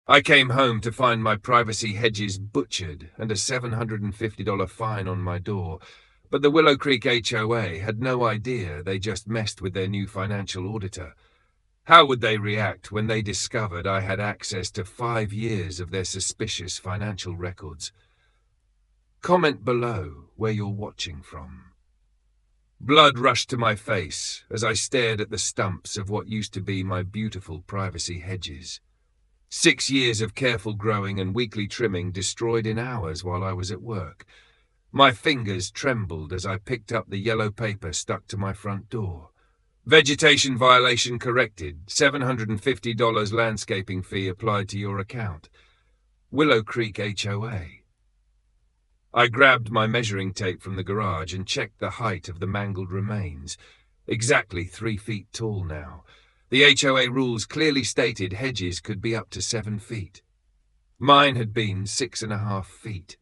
I came home to find my privacy hedges butchered and a $750 fine on my door, but the Willow Creek HOA had no idea they just messed with their new financial auditor. How would they react when they discovered I had access to 5 years of their suspicious financial records? Comment below where you're watching from. Blood rushed to my face as I stared at the stumps of what used to be my beautiful privacy hedges. 6 years of careful growing and weekly trimming destroyed in hours while I was at work. My fingers trembled as I picked up the yellow paper stuck to my front door. Vegetation violation corrected. $750 landscaping fee applied to your account. Willow Creek HOA. I grabbed my measuring tape from the garage and checked the height of the mangled remains. Exactly 3 feet tall now. The HOA rules clearly stated hedges could be up to 7 feet. Mine had been 6.5 feet.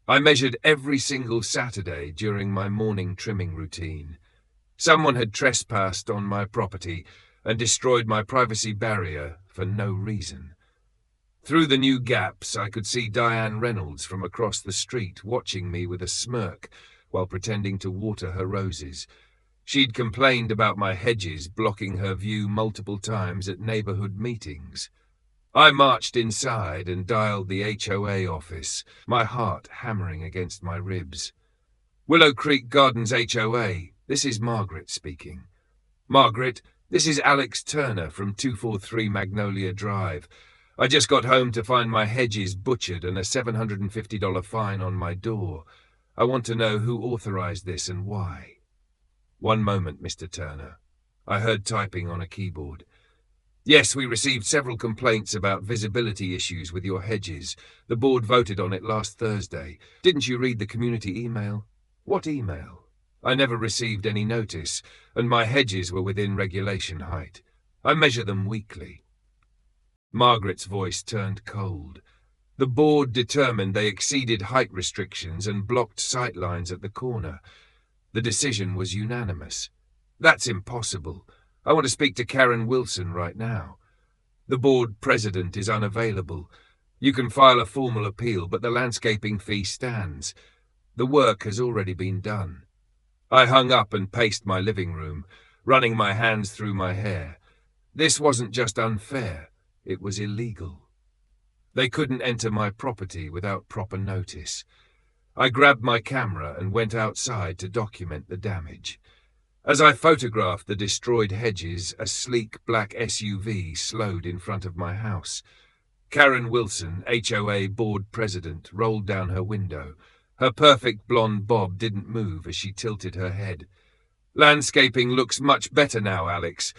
I measured every single Saturday during my morning trimming routine. Someone had trespassed on my property and destroyed my privacy barrier for no reason. Through the new gaps, I could see Diane Reynolds from across the street watching me with a smirk while pretending to water her roses. She'd complained about my hedges blocking her view multiple times at neighborhood meetings. I marched inside and dialed the HOA office, my heart hammering against my ribs. Willow Creek Gardens HOA, this is Margaret speaking. Margaret, this is Alex Turner from 243 Magnolia Drive. I just got home to find my hedges butchered and a $750 fine on my door. I want to know who authorized this and why. One moment, Mr. Turner. I heard typing on a keyboard. Yes, we received several complaints about visibility issues with your hedges. The board voted on it last Thursday. Didn't you read the community email? What email? I never received any notice, and my hedges were within regulation height. I measure them weekly. Margaret's voice turned cold. The board determined they exceeded height restrictions and blocked sight lines at the corner. The decision was unanimous. That's impossible. I want to speak to Karen Wilson right now. The board president is unavailable. You can file a formal appeal, but the landscaping fee stands. The work has already been done. I hung up and paced my living room, running my hands through my hair. This wasn't just unfair, it was illegal. They couldn't enter my property without proper notice. I grabbed my camera and went outside to document the damage. As I photographed the destroyed hedges, a sleek black SUV slowed in front of my house. Karen Wilson, HOA board president, rolled down her window. Her perfect blonde bob didn't move as she tilted her head. Landscaping looks much better now, Alex.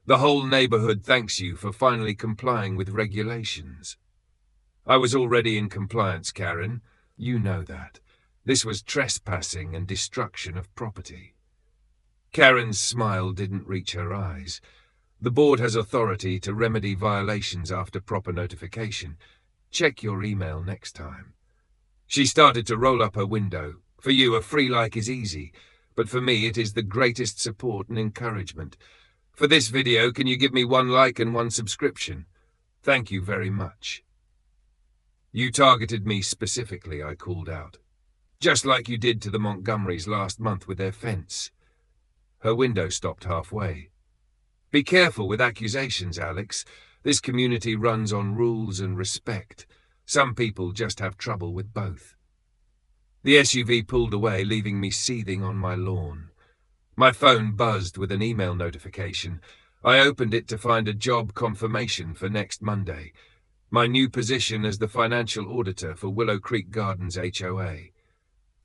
The whole neighborhood thanks you for finally complying with regulations. I was already in compliance, Karen. You know that. This was trespassing and destruction of property. Karen's smile didn't reach her eyes. The board has authority to remedy violations after proper notification. Check your email next time. She started to roll up her window. For you, a free like is easy, but for me it is the greatest support and encouragement. For this video, can you give me 1 like and 1 subscription? Thank you very much. You targeted me specifically, I called out. Just like you did to the Montgomerys last month with their fence. Her window stopped halfway. Be careful with accusations, Alex. This community runs on rules and respect. Some people just have trouble with both. The SUV pulled away, leaving me seething on my lawn. My phone buzzed with an email notification. I opened it to find a job confirmation for next Monday. My new position as the financial auditor for Willow Creek Gardens HOA.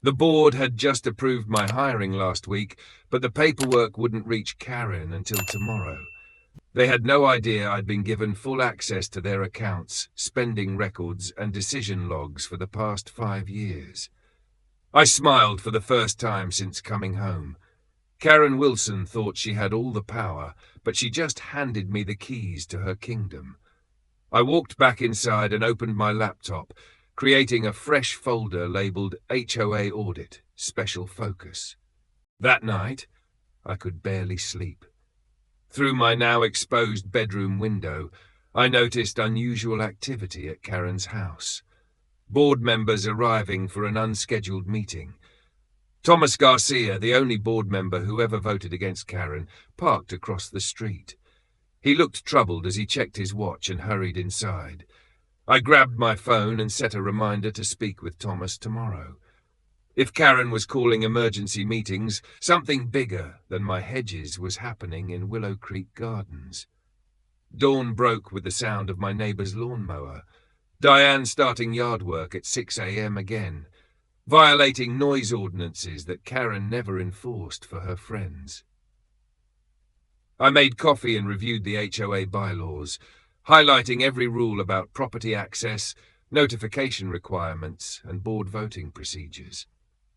The board had just approved my hiring last week, but the paperwork wouldn't reach Karen until tomorrow. They had no idea I'd been given full access to their accounts, spending records, and decision logs for the past 5 years. I smiled for the first time since coming home. Karen Wilson thought she had all the power, but she just handed me the keys to her kingdom. I walked back inside and opened my laptop, creating a fresh folder labeled HOA Audit, Special Focus. That night, I could barely sleep. Through my now exposed bedroom window, I noticed unusual activity at Karen's house. Board members arriving for an unscheduled meeting. Thomas Garcia, the only board member who ever voted against Karen, parked across the street. He looked troubled as he checked his watch and hurried inside. I grabbed my phone and set a reminder to speak with Thomas tomorrow. If Karen was calling emergency meetings, something bigger than my hedges was happening in Willow Creek Gardens. Dawn broke with the sound of my neighbor's lawnmower. Diane starting yard work at 6 a.m. again, violating noise ordinances that Karen never enforced for her friends. I made coffee and reviewed the HOA bylaws, highlighting every rule about property access, notification requirements, and board voting procedures.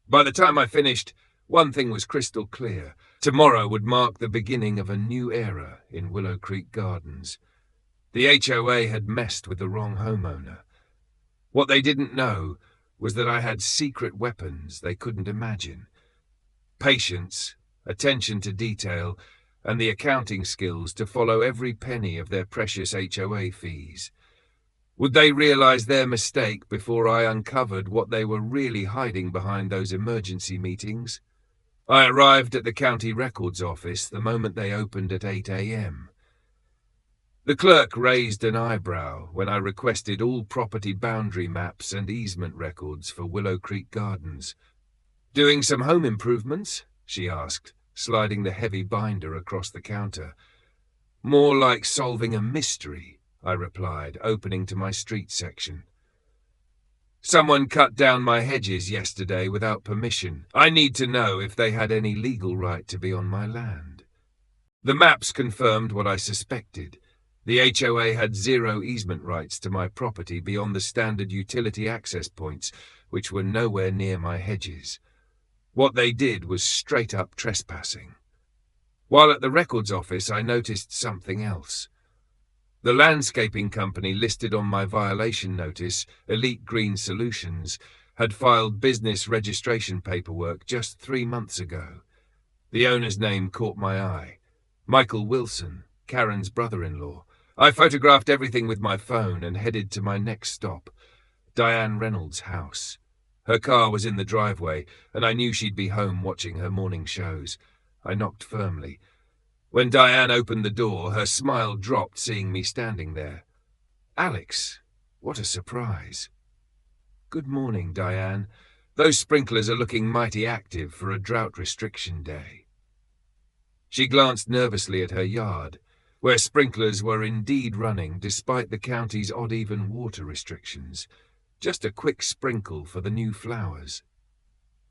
By the time I finished, one thing was crystal clear. Tomorrow would mark the beginning of a new era in Willow Creek Gardens. The HOA had messed with the wrong homeowner. What they didn't know was that I had secret weapons they couldn't imagine. Patience, attention to detail, and the accounting skills to follow every penny of their precious HOA fees. Would they realize their mistake before I uncovered what they were really hiding behind those emergency meetings? I arrived at the county records office the moment they opened at 8 a.m. The clerk raised an eyebrow when I requested all property boundary maps and easement records for Willow Creek Gardens. "Doing some home improvements?" she asked, sliding the heavy binder across the counter. "More like solving a mystery," I replied, opening to my street section. "Someone cut down my hedges yesterday without permission. I need to know if they had any legal right to be on my land." The maps confirmed what I suspected. The HOA had 0 easement rights to my property beyond the standard utility access points, which were nowhere near my hedges. What they did was straight-up trespassing. While at the records office, I noticed something else. The landscaping company listed on my violation notice, Elite Green Solutions, had filed business registration paperwork just 3 months ago. The owner's name caught my eye. Michael Wilson, Karen's brother-in-law. I photographed everything with my phone and headed to my next stop, Diane Reynolds' house. Her car was in the driveway, and I knew she'd be home watching her morning shows. I knocked firmly. When Diane opened the door, her smile dropped seeing me standing there. "Alex, what a surprise." "Good morning, Diane. Those sprinklers are looking mighty active for a drought restriction day." She glanced nervously at her yard, where sprinklers were indeed running despite the county's odd-even water restrictions. Just a quick sprinkle for the new flowers.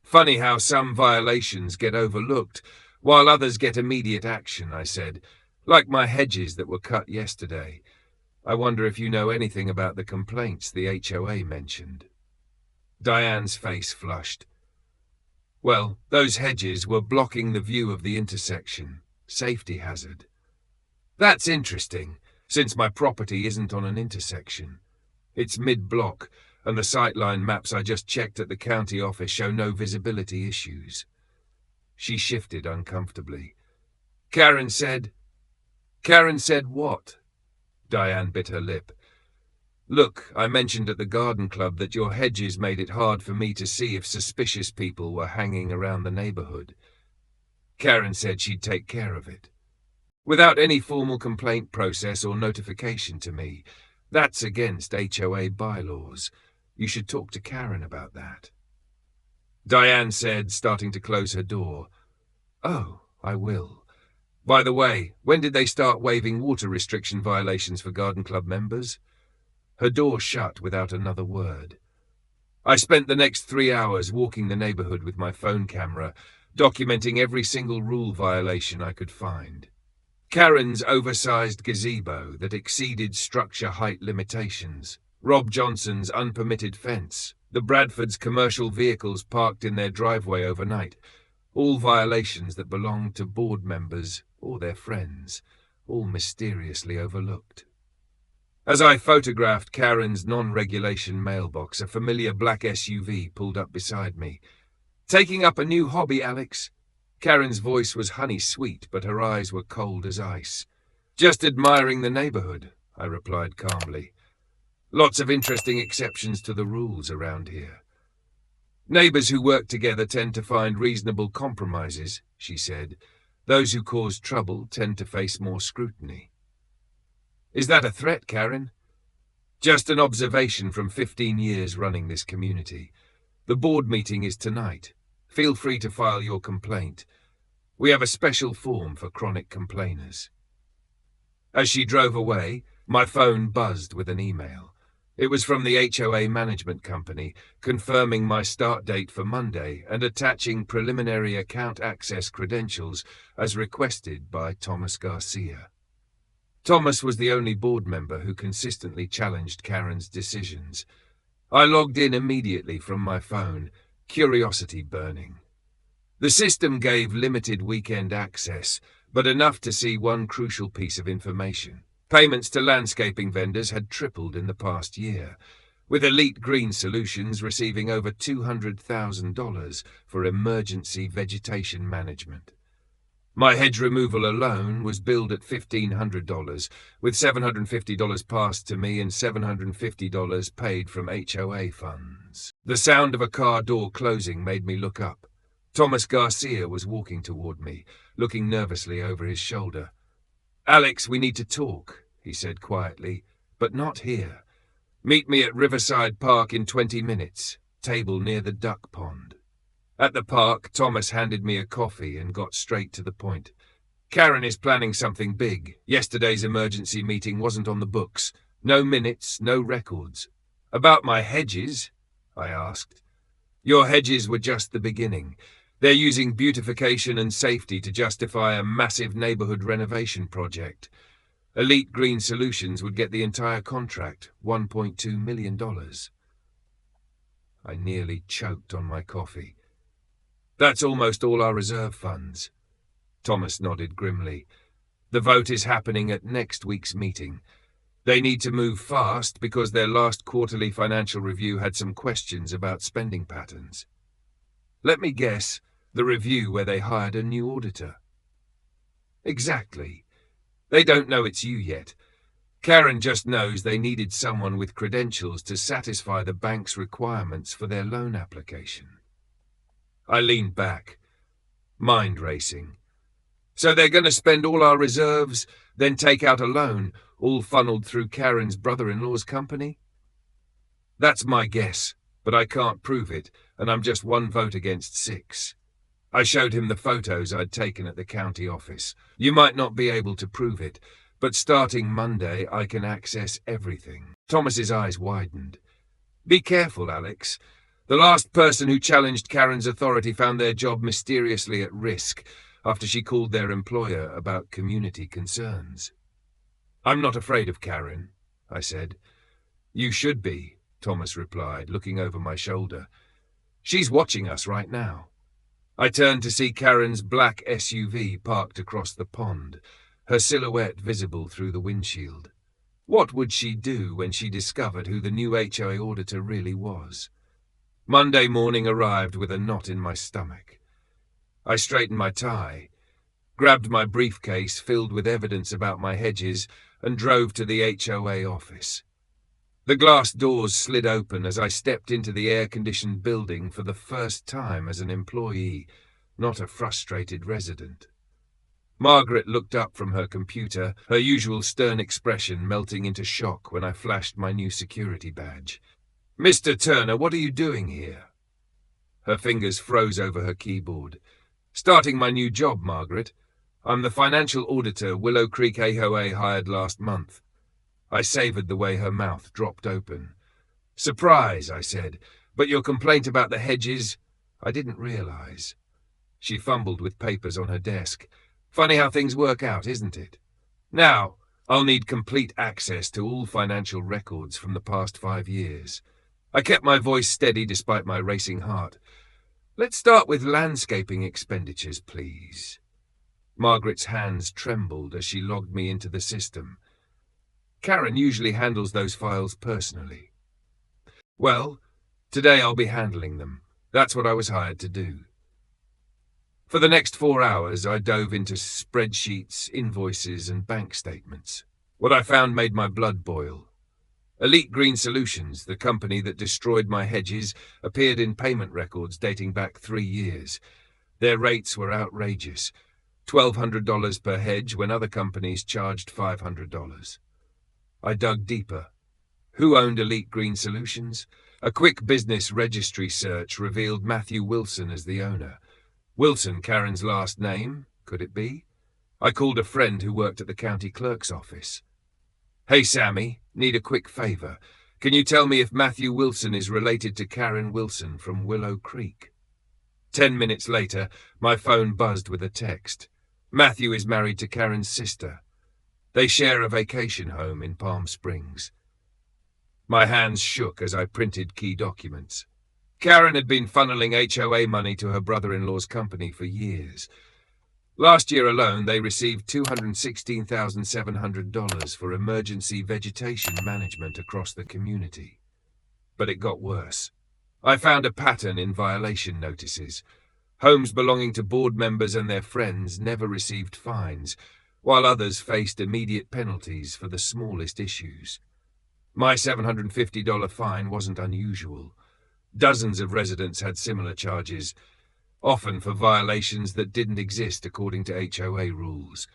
"Funny how some violations get overlooked, while others get immediate action," I said, "like my hedges that were cut yesterday. I wonder if you know anything about the complaints the HOA mentioned." Diane's face flushed. "Well, those hedges were blocking the view of the intersection. Safety hazard." "That's interesting, since my property isn't on an intersection. It's mid-block, and the sightline maps I just checked at the county office show no visibility issues." She shifted uncomfortably. Karen said what?" Diane bit her lip. "Look, I mentioned at the garden club that your hedges made it hard for me to see if suspicious people were hanging around the neighborhood. Karen said she'd take care of it. Without any formal complaint process or notification to me. That's against HOA bylaws. You should talk to Karen about that." Diane said, starting to close her door, "Oh, I will. By the way, when did they start waiving water restriction violations for garden club members?" Her door shut without another word. I spent the next 3 hours walking the neighborhood with my phone camera, documenting every single rule violation I could find. Karen's oversized gazebo that exceeded structure height limitations, Rob Johnson's unpermitted fence, the Bradfords' commercial vehicles parked in their driveway overnight, all violations that belonged to board members or their friends, all mysteriously overlooked. As I photographed Karen's non-regulation mailbox, a familiar black SUV pulled up beside me. "Taking up a new hobby, Alex?" Karen's voice was honey-sweet, but her eyes were cold as ice. "Just admiring the neighborhood," I replied calmly. Lots of interesting exceptions to the rules around here. Neighbors who work together tend to find reasonable compromises, she said. Those who cause trouble tend to face more scrutiny. Is that a threat, Karen? Just an observation from 15 years running this community. The board meeting is tonight. Feel free to file your complaint. We have a special form for chronic complainers. As she drove away, my phone buzzed with an email. It was from the HOA management company, confirming my start date for Monday and attaching preliminary account access credentials as requested by Thomas Garcia. Thomas was the only board member who consistently challenged Karen's decisions. I logged in immediately from my phone, curiosity burning. The system gave limited weekend access, but enough to see one crucial piece of information. Payments to landscaping vendors had tripled in the past year, with Elite Green Solutions receiving over $200,000 for emergency vegetation management. My hedge removal alone was billed at $1,500, with $750 passed to me and $750 paid from HOA funds. The sound of a car door closing made me look up. Thomas Garcia was walking toward me, looking nervously over his shoulder. "Alex, we need to talk," he said quietly, "but not here. Meet me at Riverside Park in 20 minutes, table near the duck pond." At the park, Thomas handed me a coffee and got straight to the point. "Karen is planning something big. Yesterday's emergency meeting wasn't on the books. No minutes, no records." "About my hedges?" I asked. "Your hedges were just the beginning. They're using beautification and safety to justify a massive neighborhood renovation project. Elite Green Solutions would get the entire contract, $1.2 million. I nearly choked on my coffee. "That's almost all our reserve funds." Thomas nodded grimly. "The vote is happening at next week's meeting. They need to move fast because their last quarterly financial review had some questions about spending patterns." "Let me guess, the review where they hired a new auditor." "Exactly. They don't know it's you yet. Karen just knows they needed someone with credentials to satisfy the bank's requirements for their loan application." I leaned back, mind racing. "So they're going to spend all our reserves, then take out a loan, all funneled through Karen's brother-in-law's company?" "That's my guess, but I can't prove it, and I'm just one vote against 6. I showed him the photos I'd taken at the county office. "You might not be able to prove it, but starting Monday I can access everything." Thomas's eyes widened. "Be careful, Alex. The last person who challenged Karen's authority found their job mysteriously at risk after she called their employer about community concerns." "I'm not afraid of Karen," I said. "You should be," Thomas replied, looking over my shoulder. "She's watching us right now." I turned to see Karen's black SUV parked across the pond, her silhouette visible through the windshield. What would she do when she discovered who the new HOA auditor really was? Monday morning arrived with a knot in my stomach. I straightened my tie, grabbed my briefcase filled with evidence about my hedges, and drove to the HOA office. The glass doors slid open as I stepped into the air-conditioned building for the first time as an employee, not a frustrated resident. Margaret looked up from her computer, her usual stern expression melting into shock when I flashed my new security badge. "Mr. Turner, what are you doing here?" Her fingers froze over her keyboard. "Starting my new job, Margaret. I'm the financial auditor Willow Creek HOA hired last month." I savored the way her mouth dropped open. "Surprise," I said, "but your complaint about the hedges?" I didn't realize. She fumbled with papers on her desk. "Funny how things work out, isn't it? Now, I'll need complete access to all financial records from the past 5 years. I kept my voice steady despite my racing heart. "Let's start with landscaping expenditures, please." Margaret's hands trembled as she logged me into the system. Karen usually handles those files personally. "Well, today I'll be handling them. That's what I was hired to do." For the next 4 hours, I dove into spreadsheets, invoices, and bank statements. What I found made my blood boil. Elite Green Solutions, the company that destroyed my hedges, appeared in payment records dating back 3 years. Their rates were outrageous. $1,200 per hedge when other companies charged $500. I dug deeper. Who owned Elite Green Solutions? A quick business registry search revealed Matthew Wilson as the owner. Wilson, Karen's last name, could it be? I called a friend who worked at the county clerk's office. "Hey, Sammy, need a quick favor. Can you tell me if Matthew Wilson is related to Karen Wilson from Willow Creek?" 10 minutes later, my phone buzzed with a text. Matthew is married to Karen's sister. They share a vacation home in Palm Springs. My hands shook as I printed key documents. Karen had been funneling HOA money to her brother-in-law's company for years. Last year alone, they received $216,700 for emergency vegetation management across the community. But it got worse. I found a pattern in violation notices. Homes belonging to board members and their friends never received fines, while others faced immediate penalties for the smallest issues. My $750 fine wasn't unusual. Dozens of residents had similar charges, often for violations that didn't exist according to HOA rules.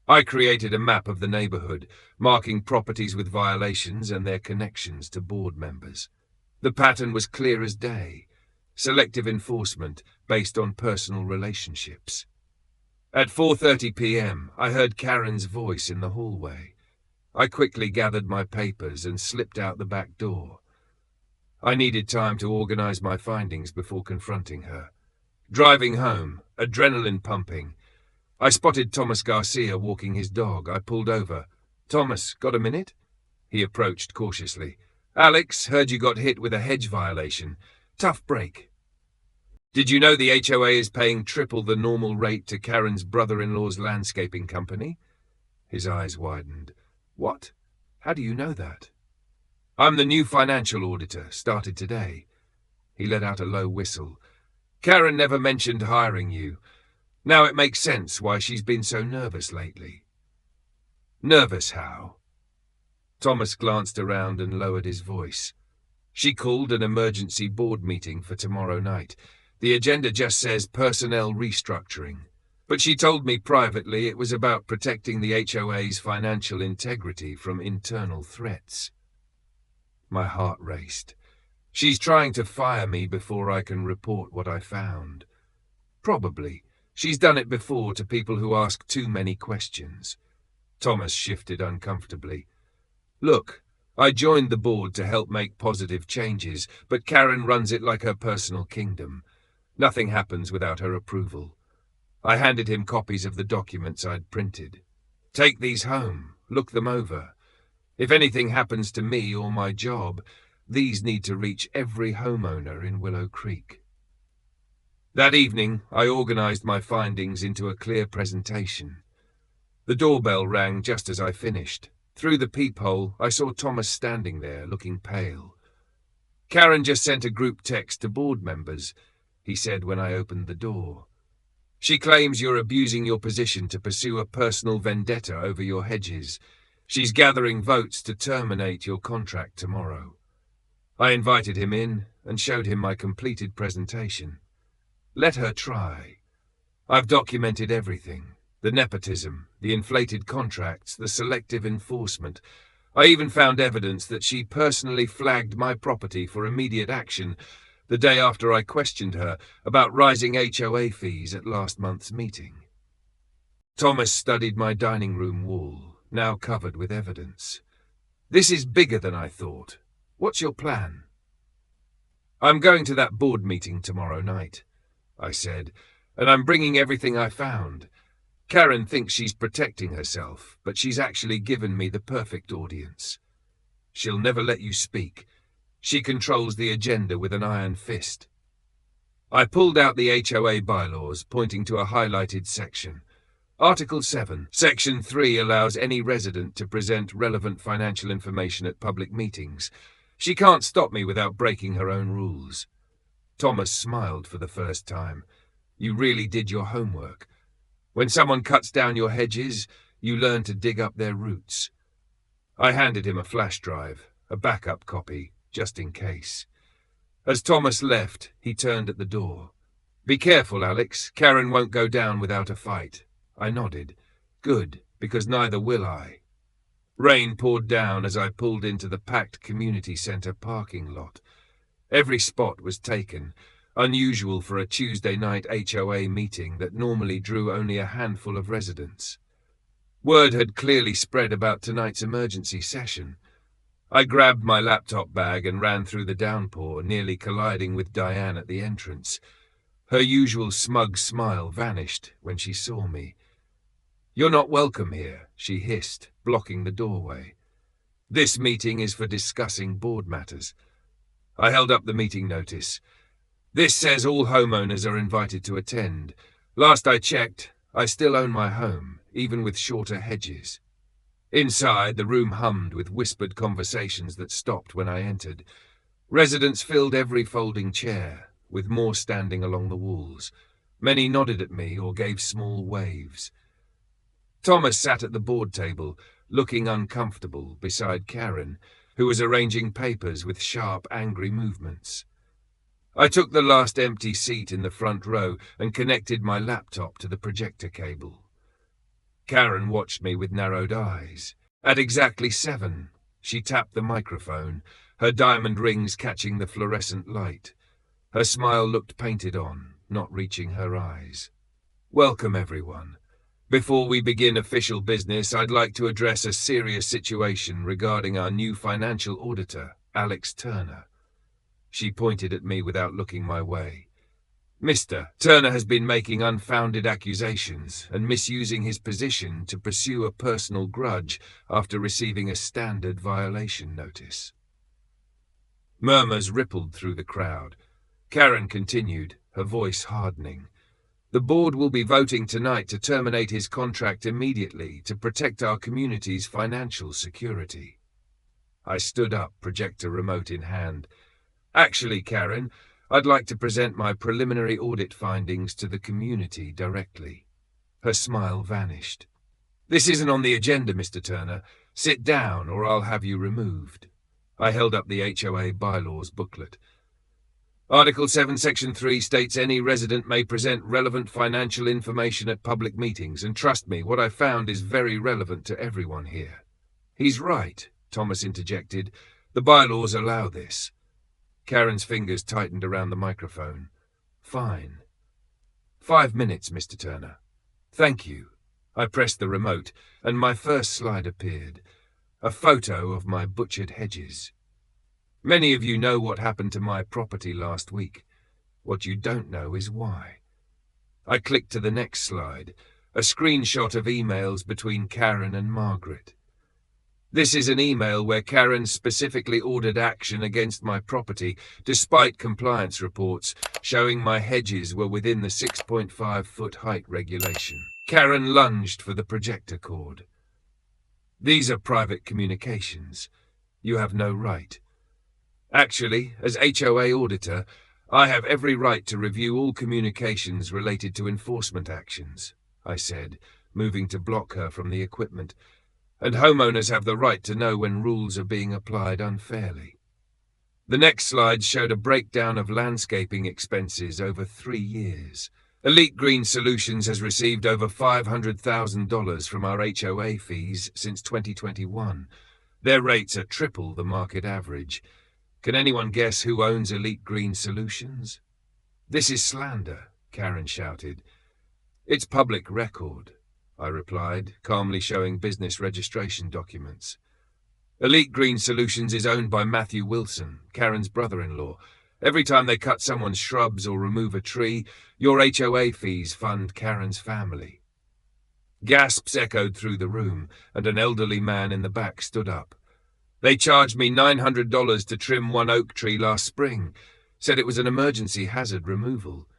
I created a map of the neighborhood, marking properties with violations and their connections to board members. The pattern was clear as day: selective enforcement based on personal relationships. At 4:30 p.m., I heard Karen's voice in the hallway. I quickly gathered my papers and slipped out the back door. I needed time to organize my findings before confronting her. Driving home, adrenaline pumping, I spotted Thomas Garcia walking his dog. I pulled over. "Thomas, got a minute?" He approached cautiously. "Alex, heard you got hit with a hedge violation. Tough break." "Did you know the HOA is paying triple the normal rate to Karen's brother-in-law's landscaping company?" His eyes widened. "What? How do you know that?" "I'm the new financial auditor, started today." He let out a low whistle. "Karen never mentioned hiring you. Now it makes sense why she's been so nervous lately." "Nervous how?" Thomas glanced around and lowered his voice. "She called an emergency board meeting for tomorrow night. The agenda just says personnel restructuring. But she told me privately it was about protecting the HOA's financial integrity from internal threats." My heart raced. She's trying to fire me before I can report what I found. Probably. She's done it before to people who ask too many questions. Thomas shifted uncomfortably. "Look, I joined the board to help make positive changes, but Karen runs it like her personal kingdom. Nothing happens without her approval." I handed him copies of the documents I'd printed. "Take these home. Look them over. If anything happens to me or my job, these need to reach every homeowner in Willow Creek." That evening, I organized my findings into a clear presentation. The doorbell rang just as I finished. Through the peephole, I saw Thomas standing there, looking pale. "Karen just sent a group text to board members," he said when I opened the door. "She claims you're abusing your position to pursue a personal vendetta over your hedges. She's gathering votes to terminate your contract tomorrow." I invited him in and showed him my completed presentation. Let her try. I've documented everything: the nepotism, the inflated contracts, the selective enforcement. I even found evidence that she personally flagged my property for immediate action the day after I questioned her about rising HOA fees at last month's meeting. Thomas studied my dining room wall, now covered with evidence. "This is bigger than I thought. What's your plan?" "I'm going to that board meeting tomorrow night," I said, "and I'm bringing everything I found. Karen thinks she's protecting herself, but she's actually given me the perfect audience. She'll never let you speak. She controls the agenda with an iron fist." I pulled out the HOA bylaws, pointing to a highlighted section. Article 7, Section 3 allows any resident to present relevant financial information at public meetings. She can't stop me without breaking her own rules. Thomas smiled for the first time. "You really did your homework. When someone cuts down your hedges, you learn to dig up their roots." I handed him a flash drive, a backup copy, just in case. As Thomas left, he turned at the door. "Be careful, Alex. Karen won't go down without a fight." I nodded. "Good, because neither will I." Rain poured down as I pulled into the packed community centre parking lot. Every spot was taken, unusual for a Tuesday night HOA meeting that normally drew only a handful of residents. Word had clearly spread about tonight's emergency session. I grabbed my laptop bag and ran through the downpour, nearly colliding with Diane at the entrance. Her usual smug smile vanished when she saw me. "You're not welcome here," she hissed, blocking the doorway. "This meeting is for discussing board matters." I held up the meeting notice. "This says all homeowners are invited to attend. Last I checked, I still own my home, even with shorter hedges." Inside, the room hummed with whispered conversations that stopped when I entered. Residents filled every folding chair, with more standing along the walls. Many nodded at me or gave small waves. Thomas sat at the board table, looking uncomfortable, beside Karen, who was arranging papers with sharp, angry movements. I took the last empty seat in the front row and connected my laptop to the projector cable. Karen watched me with narrowed eyes. At exactly 7, she tapped the microphone, her diamond rings catching the fluorescent light. Her smile looked painted on, not reaching her eyes. "Welcome, everyone. Before we begin official business, I'd like to address a serious situation regarding our new financial auditor, Alex Turner." She pointed at me without looking my way. "Mr. Turner has been making unfounded accusations and misusing his position to pursue a personal grudge after receiving a standard violation notice." Murmurs rippled through the crowd. Karen continued, her voice hardening. "The board will be voting tonight to terminate his contract immediately to protect our community's financial security." I stood up, projector remote in hand. "Actually, Karen, I'd like to present my preliminary audit findings to the community directly." Her smile vanished. "This isn't on the agenda, Mr. Turner. Sit down or I'll have you removed." I held up the HOA bylaws booklet. "Article 7, Section 3 states any resident may present relevant financial information at public meetings, and trust me, what I found is very relevant to everyone here." "He's right," Thomas interjected. "The bylaws allow this." Karen's fingers tightened around the microphone. "Fine. 5 minutes, Mr. Turner." "Thank you." I pressed the remote, and my first slide appeared. A photo of my butchered hedges. Many of you know what happened to my property last week. What you don't know is why. I clicked to the next slide, a screenshot of emails between Karen and Margaret. This is an email where Karen specifically ordered action against my property, despite compliance reports showing my hedges were within the 6.5-foot height regulation. Karen lunged for the projector cord. "These are private communications. You have no right." "Actually, as HOA auditor, I have every right to review all communications related to enforcement actions," I said, moving to block her from the equipment. "And homeowners have the right to know when rules are being applied unfairly." The next slide showed a breakdown of landscaping expenses over 3 years. Elite Green Solutions has received over $500,000 from our HOA fees since 2021. Their rates are triple the market average. Can anyone guess who owns Elite Green Solutions? "This is slander," Karen shouted. "It's public record," I replied, calmly showing business registration documents. "Elite Green Solutions is owned by Matthew Wilson, Karen's brother-in-law. Every time they cut someone's shrubs or remove a tree, your HOA fees fund Karen's family." Gasps echoed through the room, and an elderly man in the back stood up. "They charged me $900 to trim one oak tree last spring. Said it was an emergency hazard removal."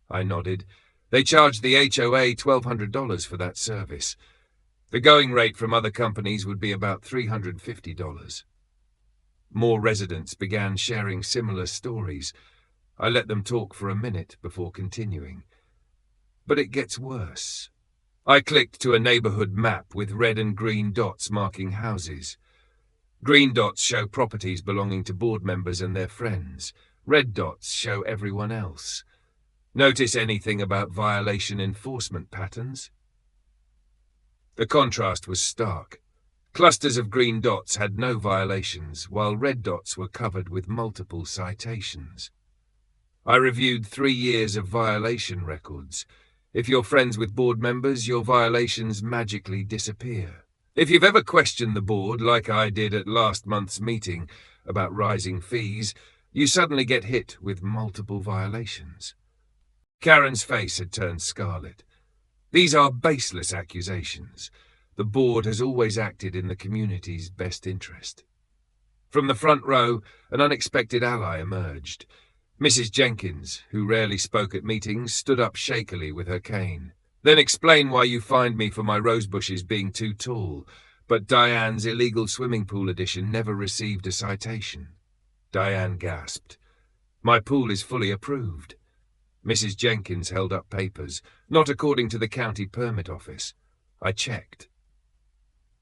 I nodded. "They charged the HOA $1,200 for that service. The going rate from other companies would be about $350. More residents began sharing similar stories. I let them talk for a minute before continuing. But it gets worse. I clicked to a neighborhood map with red and green dots marking houses. Green dots show properties belonging to board members and their friends. Red dots show everyone else. Notice anything about violation enforcement patterns? The contrast was stark. Clusters of green dots had no violations, while red dots were covered with multiple citations. I reviewed 3 years of violation records. If you're friends with board members, your violations magically disappear. If you've ever questioned the board, like I did at last month's meeting, about rising fees, you suddenly get hit with multiple violations. Karen's face had turned scarlet. These are baseless accusations. The board has always acted in the community's best interest. From the front row, an unexpected ally emerged. Mrs. Jenkins, who rarely spoke at meetings, stood up shakily with her cane. Then explain why you fined me for my rose bushes being too tall, but Diane's illegal swimming pool addition never received a citation. Diane gasped. My pool is fully approved. Mrs. Jenkins held up papers, not according to the county permit office. I checked.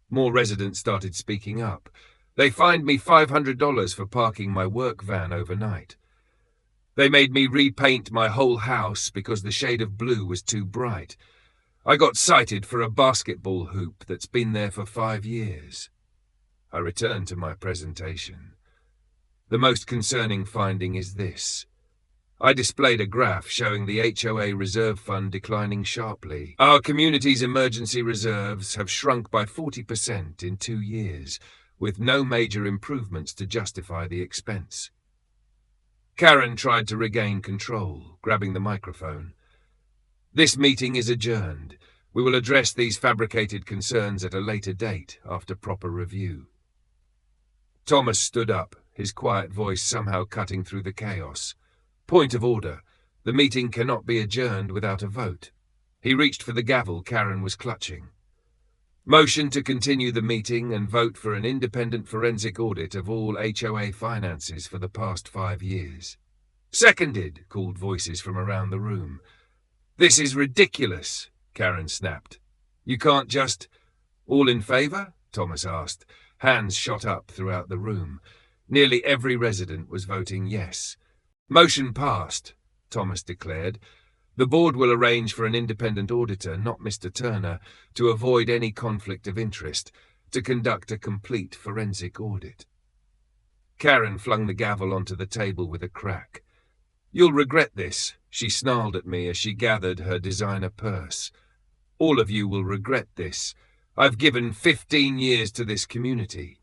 More residents started speaking up. They fined me $500 for parking my work van overnight. They made me repaint my whole house because the shade of blue was too bright. I got cited for a basketball hoop that's been there for 5 years. I returned to my presentation. The most concerning finding is this. I displayed a graph showing the HOA reserve fund declining sharply. Our community's emergency reserves have shrunk by 40% in 2 years, with no major improvements to justify the expense. Karen tried to regain control, grabbing the microphone. This meeting is adjourned. We will address these fabricated concerns at a later date, after proper review. Thomas stood up, his quiet voice somehow cutting through the chaos. Point of order. The meeting cannot be adjourned without a vote. He reached for the gavel Karen was clutching. Motion to continue the meeting and vote for an independent forensic audit of all HOA finances for the past 5 years. Seconded, called voices from around the room. This is ridiculous, Karen snapped. You can't just... All in favor? Thomas asked. Hands shot up throughout the room. Nearly every resident was voting yes. Motion passed, Thomas declared. The board will arrange for an independent auditor, not Mr. Turner, to avoid any conflict of interest, to conduct a complete forensic audit. Karen flung the gavel onto the table with a crack. You'll regret this, she snarled at me as she gathered her designer purse. All of you will regret this. I've given 15 years to this community.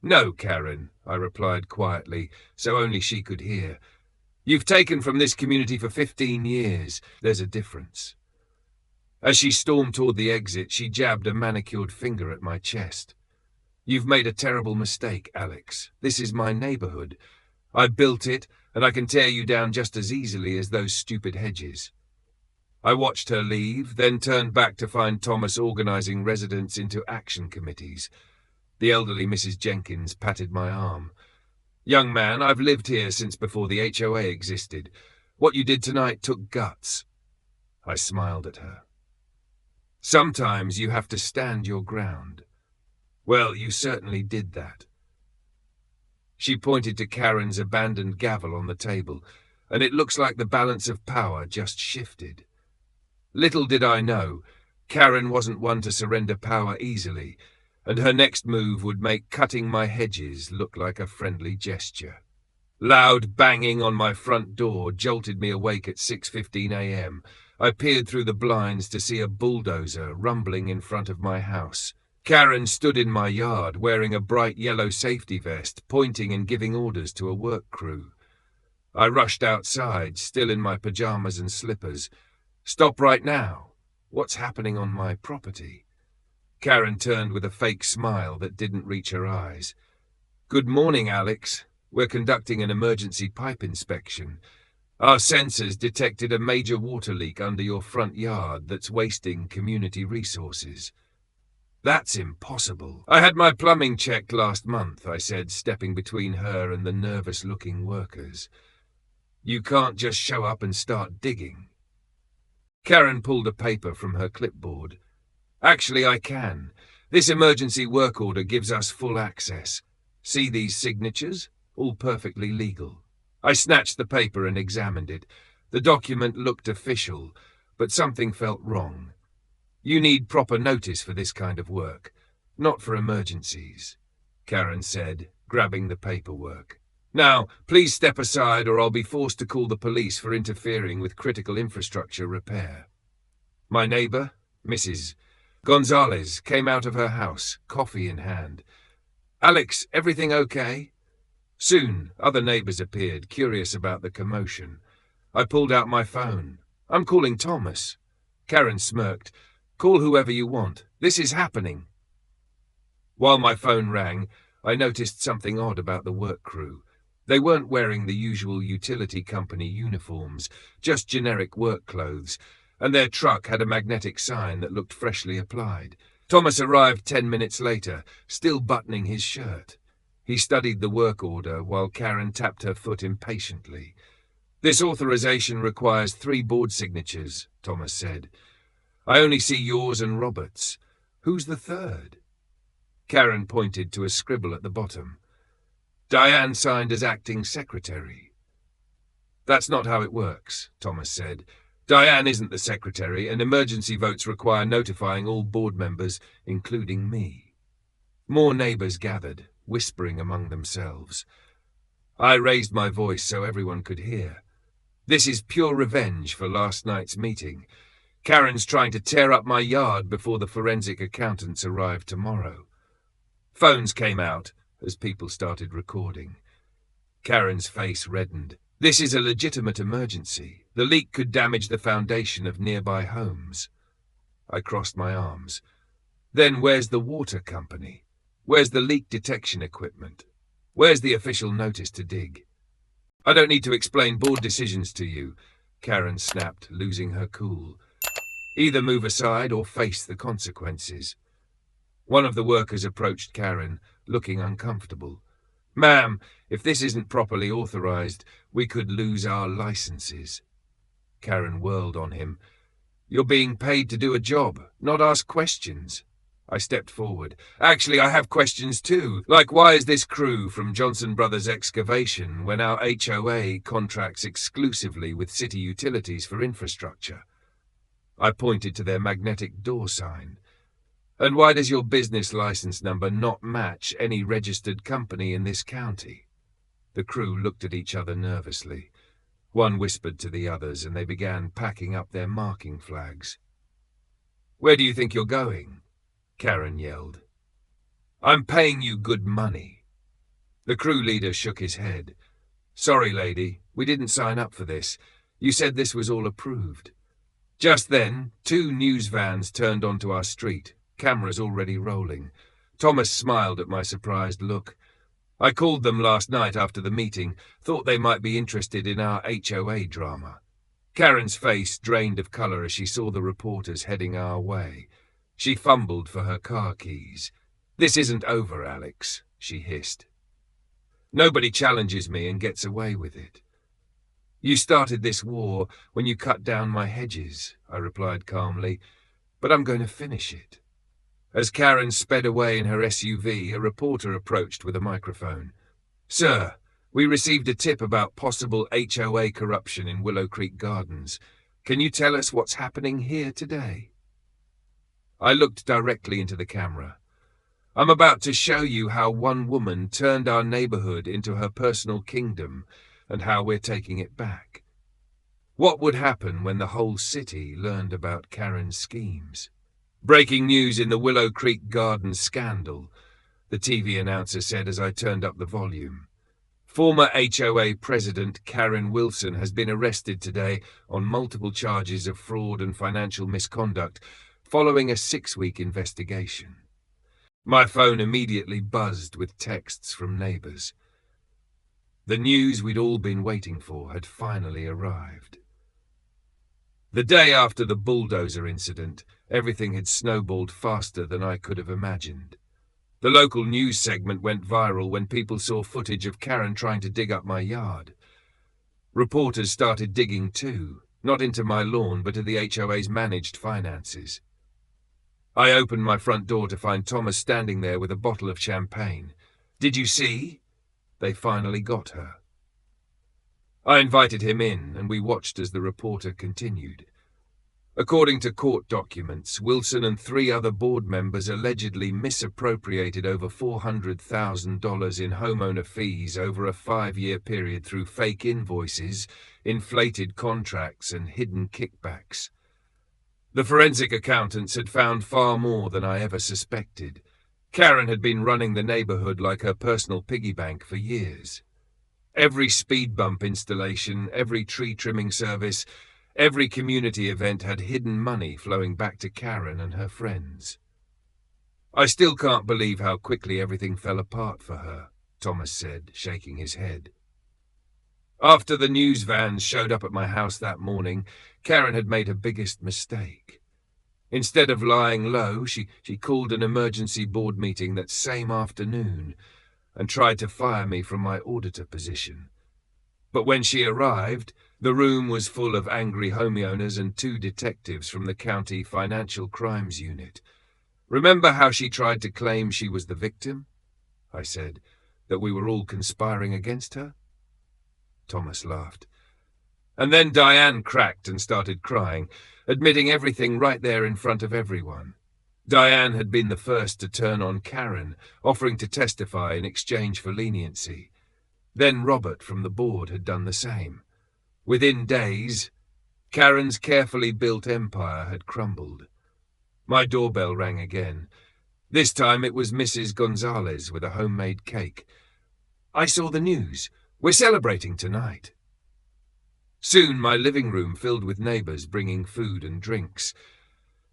No, Karen, I replied quietly, so only she could hear. You've taken from this community for 15 years. There's a difference. As she stormed toward the exit, she jabbed a manicured finger at my chest. You've made a terrible mistake, Alex. This is my neighborhood. I built it, and I can tear you down just as easily as those stupid Hedges. I watched her leave, then turned back to find Thomas organizing residents into action committees. The elderly Mrs. Jenkins patted my arm. Young man, I've lived here since before the HOA existed. What you did tonight took guts. I smiled at her. Sometimes you have to stand your ground. Well, you certainly did that. She pointed to Karen's abandoned gavel on the table, and it looks like the balance of power just shifted. Little did I know, Karen wasn't one to surrender power easily, and her next move would make cutting my hedges look like a friendly gesture. Loud banging on my front door jolted me awake at 6:15 a.m. I peered through the blinds to see a bulldozer rumbling in front of my house. Karen stood in my yard wearing a bright yellow safety vest, pointing and giving orders to a work crew. I rushed outside, still in my pajamas and slippers. Stop right now. What's happening on my property? Karen turned with a fake smile that didn't reach her eyes. Good morning, Alex. We're conducting an emergency pipe inspection. Our sensors detected a major water leak under your front yard that's wasting community resources. That's impossible. I had my plumbing checked last month, I said, stepping between her and the nervous-looking workers. You can't just show up and start digging. Karen pulled a paper from her clipboard. Actually, I can. This emergency work order gives us full access. See these signatures? All perfectly legal. I snatched the paper and examined it. The document looked official, but something felt wrong. You need proper notice for this kind of work, not for emergencies, Karen said, grabbing the paperwork. Now, please step aside or I'll be forced to call the police for interfering with critical infrastructure repair. My neighbor, Mrs. Gonzalez, came out of her house, coffee in hand. Alex, everything okay? Soon, other neighbors appeared, curious about the commotion. I pulled out my phone. I'm calling Thomas. Karen smirked. Call whoever you want. This is happening. While my phone rang, I noticed something odd about the work crew. They weren't wearing the usual utility company uniforms, just generic work clothes, and their truck had a magnetic sign that looked freshly applied. Thomas arrived 10 minutes later, still buttoning his shirt. He studied the work order while Karen tapped her foot impatiently. This authorization requires 3 board signatures, Thomas said. I only see yours and Robert's. Who's the third? Karen pointed to a scribble at the bottom. Diane signed as acting secretary. That's not how it works, Thomas said. Diane isn't the secretary, and emergency votes require notifying all board members, including me. More neighbors gathered, whispering among themselves. I raised my voice so everyone could hear. This is pure revenge for last night's meeting. Karen's trying to tear up my yard before the forensic accountants arrive tomorrow. Phones came out as people started recording. Karen's face reddened. This is a legitimate emergency. The leak could damage the foundation of nearby homes. I crossed my arms. Then where's the water company? Where's the leak detection equipment? Where's the official notice to dig? I don't need to explain board decisions to you, Karen snapped, losing her cool. Either move aside or face the consequences. One of the workers approached Karen, looking uncomfortable. Ma'am, if this isn't properly authorized, we could lose our licenses. Karen whirled on him. You're being paid to do a job, not ask questions. I stepped forward. Actually, I have questions too, like why is this crew from Johnson Brothers Excavation when our HOA contracts exclusively with city utilities for infrastructure? I pointed to their magnetic door sign. And why does your business license number not match any registered company in this county? The crew looked at each other nervously. One whispered to the others, and they began packing up their marking flags. Where do you think you're going? Karen yelled. I'm paying you good money. The crew leader shook his head. Sorry, lady, we didn't sign up for this. You said this was all approved. Just then, 2 news vans turned onto our street, cameras already rolling. Thomas smiled at my surprised look. I called them last night after the meeting, thought they might be interested in our HOA drama. Karen's face drained of colour as she saw the reporters heading our way. She fumbled for her car keys. This isn't over, Alex, she hissed. Nobody challenges me and gets away with it. You started this war when you cut down my hedges, I replied calmly, but I'm going to finish it. As Karen sped away in her SUV, a reporter approached with a microphone. Sir, we received a tip about possible HOA corruption in Willow Creek Gardens. Can you tell us what's happening here today? I looked directly into the camera. I'm about to show you how one woman turned our neighborhood into her personal kingdom and how we're taking it back. What would happen when the whole city learned about Karen's schemes? Breaking news in the Willow Creek Gardens scandal, the TV announcer said as I turned up the volume. Former HOA president Karen Wilson has been arrested today on multiple charges of fraud and financial misconduct following a 6-week investigation. My phone immediately buzzed with texts from neighbors. The news we'd all been waiting for had finally arrived. The day after the bulldozer incident, everything had snowballed faster than I could have imagined. The local news segment went viral when people saw footage of Karen trying to dig up my yard. Reporters started digging too, not into my lawn but to the HOA's managed finances. I opened my front door to find Thomas standing there with a bottle of champagne. Did you see? They finally got her. I invited him in, and we watched as the reporter continued. According to court documents, Wilson and 3 other board members allegedly misappropriated over $400,000 in homeowner fees over a 5-year period through fake invoices, inflated contracts, and hidden kickbacks. The forensic accountants had found far more than I ever suspected. Karen had been running the neighborhood like her personal piggy bank for years. Every speed bump installation, every tree trimming service, every community event had hidden money flowing back to Karen and her friends. I still can't believe how quickly everything fell apart for her, Thomas said, shaking his head. After the news vans showed up at my house that morning, Karen had made her biggest mistake. Instead of lying low, she called an emergency board meeting that same afternoon and tried to fire me from my auditor position. But when she arrived, the room was full of angry homeowners and 2 detectives from the county financial crimes unit. Remember how she tried to claim she was the victim? I said, that we were all conspiring against her? Thomas laughed. And then Diane cracked and started crying, admitting everything right there in front of everyone. Diane had been the first to turn on Karen, offering to testify in exchange for leniency. Then Robert from the board had done the same. Within days, Karen's carefully built empire had crumbled. My doorbell rang again. This time it was Mrs. Gonzalez with a homemade cake. I saw the news. We're celebrating tonight. Soon my living room filled with neighbors bringing food and drinks.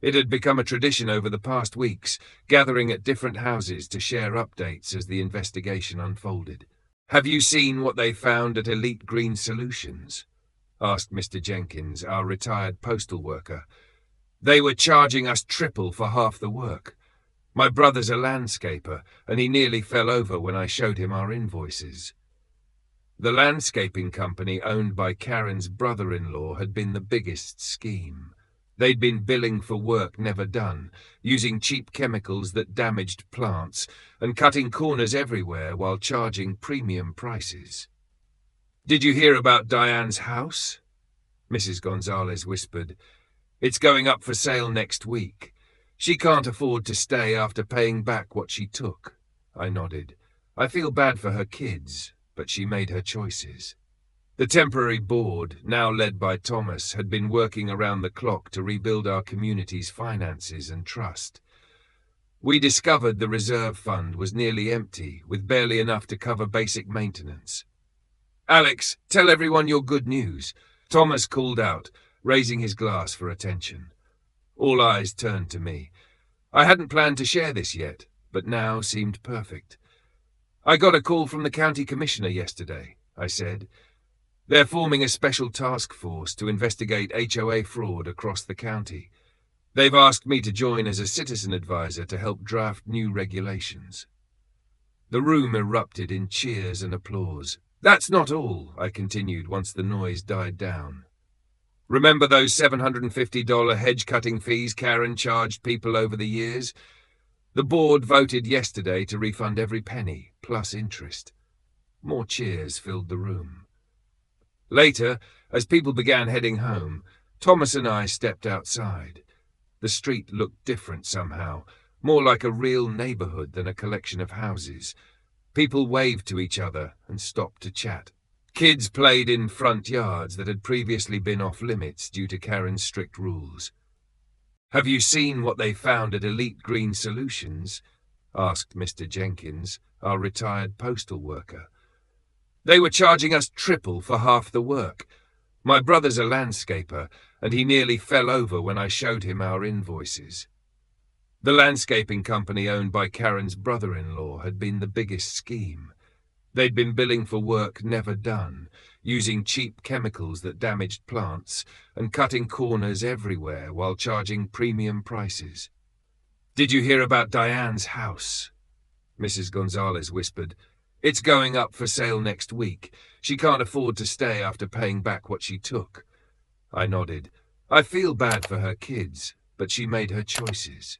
It had become a tradition over the past weeks, gathering at different houses to share updates as the investigation unfolded. Have you seen what they found at Elite Green Solutions? Asked Mr. Jenkins, our retired postal worker. They were charging us triple for half the work. My brother's a landscaper, and he nearly fell over when I showed him our invoices. The landscaping company owned by Karen's brother-in-law had been the biggest scheme. They'd been billing for work never done, using cheap chemicals that damaged plants, and cutting corners everywhere while charging premium prices. Did you hear about Diane's house? Mrs. Gonzalez whispered. It's going up for sale next week. She can't afford to stay after paying back what she took. I nodded. I feel bad for her kids, but she made her choices. The temporary board, now led by Thomas, had been working around the clock to rebuild our community's finances and trust. We discovered the reserve fund was nearly empty, with barely enough to cover basic maintenance. Alex, tell everyone your good news, Thomas called out, raising his glass for attention. All eyes turned to me. I hadn't planned to share this yet, but now seemed perfect. I got a call from the county commissioner yesterday, I said. They're forming a special task force to investigate HOA fraud across the county. They've asked me to join as a citizen advisor to help draft new regulations. The room erupted in cheers and applause. That's not all, I continued once the noise died down. Remember those $750 hedge-cutting fees Karen charged people over the years? The board voted yesterday to refund every penny, plus interest. More cheers filled the room. Later, as people began heading home, Thomas and I stepped outside. The street looked different somehow, more like a real neighborhood than a collection of houses. People waved to each other and stopped to chat. Kids played in front yards that had previously been off-limits due to Karen's strict rules. Have you seen what they found at Elite Green Solutions? Asked Mr. Jenkins, our retired postal worker. They were charging us triple for half the work. My brother's a landscaper, and he nearly fell over when I showed him our invoices. The landscaping company owned by Karen's brother-in-law had been the biggest scheme. They'd been billing for work never done, using cheap chemicals that damaged plants, and cutting corners everywhere while charging premium prices. Did you hear about Diane's house? Mrs. Gonzalez whispered. It's going up for sale next week. She can't afford to stay after paying back what she took. I nodded. I feel bad for her kids, but she made her choices.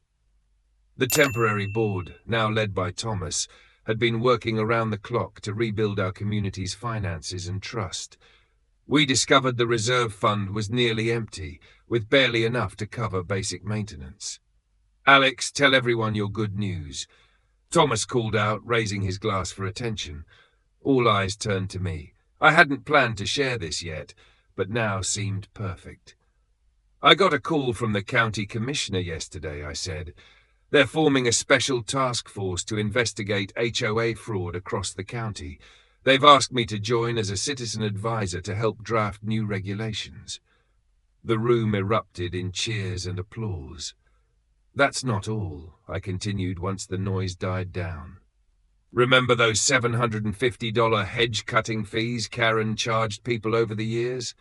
The temporary board, now led by Thomas, had been working around the clock to rebuild our community's finances and trust. We discovered the reserve fund was nearly empty, with barely enough to cover basic maintenance. "Alex, tell everyone your good news," Thomas called out, raising his glass for attention. All eyes turned to me. I hadn't planned to share this yet, but now seemed perfect. "I got a call from the county commissioner yesterday," I said. "They're forming a special task force to investigate HOA fraud across the county. They've asked me to join as a citizen advisor to help draft new regulations." The room erupted in cheers and applause. "That's not all," I continued once the noise died down. "Remember those $750 hedge cutting fees Karen charged people over the years?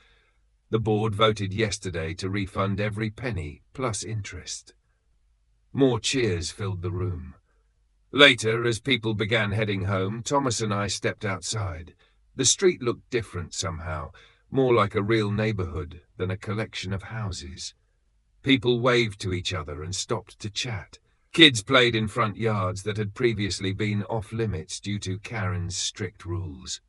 The board voted yesterday to refund every penny, plus interest." More cheers filled the room. Later, as people began heading home, Thomas and I stepped outside. The street looked different somehow, more like a real neighborhood than a collection of houses. People waved to each other and stopped to chat. Kids played in front yards that had previously been off-limits due to Karen's strict rules.